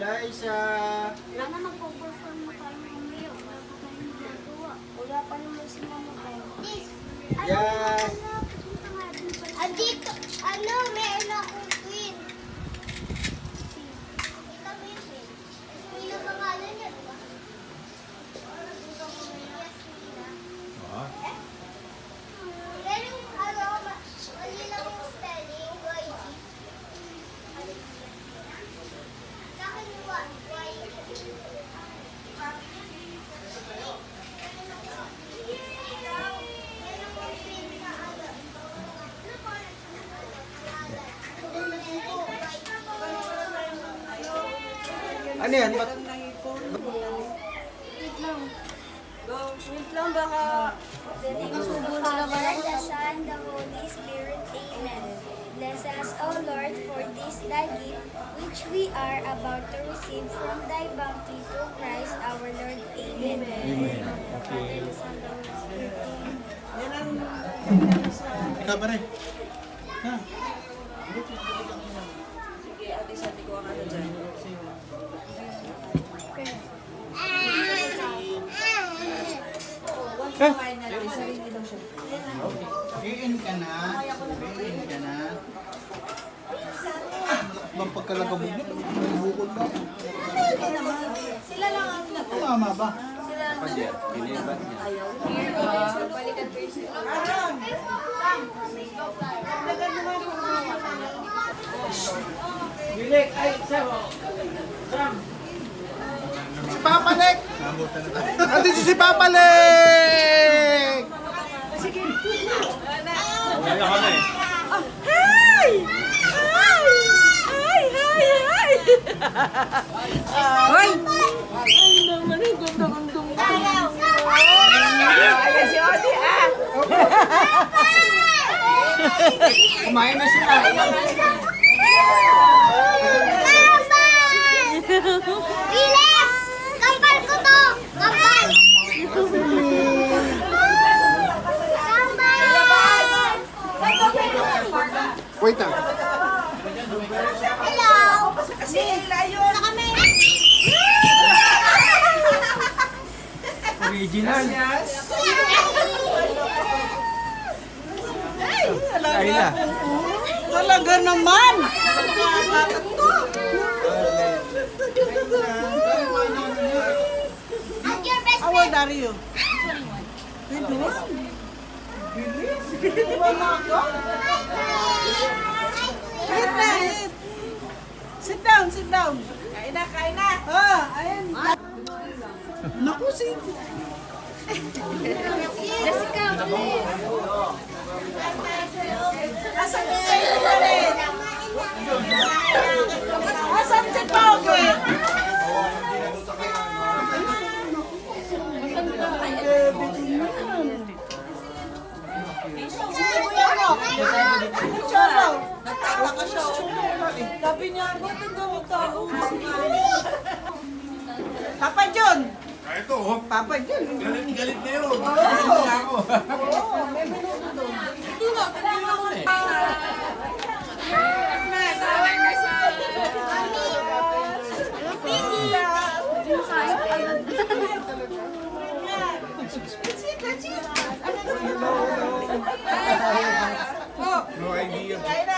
Liza. Sana magpo-perform na tayo mamaya. Wala pa tayong ginagawa. Wala pa naman si Mama Bell. Yes. Dito, meron akong queen. Ito mo yung queen. Queen ang pangalan niya, diba? Pero yung mali lang yung spelling, YG. Sa akin yung Ano yan? Wait lang, baka masubo na naman ako. The Son, the Holy Spirit, Amen. Bless us, O Lord, for this thy gift, which we are about to receive from thy bounty through Christ our Lord. Amen. Amen. The Father, the Son, the Holy Spirit. Amen. Ikaw ba rin? Ha? Sige, ate, sabi ko ang ano dyan. Kumain na lang, sarili lang siya. Iin ka na. Iin ka na. Bang pagkalagabog niya. Bukol ba? Sila lang ang Tama ba? balikan ko yung sila. Bilik! Ay! Sam! Sam! Si Papa Lek! Andito si Papa Lek! Wala ka na eh. Hi! Hi! Hi! Hi! Hi! Hoy! Ay naman, ang ganda-gandang ko. Ayan si Odi, ah! Kumain na siya. Bilis! Kampal ko to! Kampal! Wait ah. Hello! Kasi layo. Sa kami! Original. Ay, na. talaga naman! At your best How old are you? 21. Eat na, eat. Sit down, sit down. Kain na, kain na. Oh, ayun. Naku, si... Jessica, ulit! Asan si ulit? Asan si Pogi? Cholo. Nagtataka siya. Sabi niya, ba't ang gamit tao? Papa John. Ito oh. Papa John. Galit na yun. Oo. Ako. Oo, may minuto doon. Ito nga, kanina ako eh. Oh, No idea. kain na.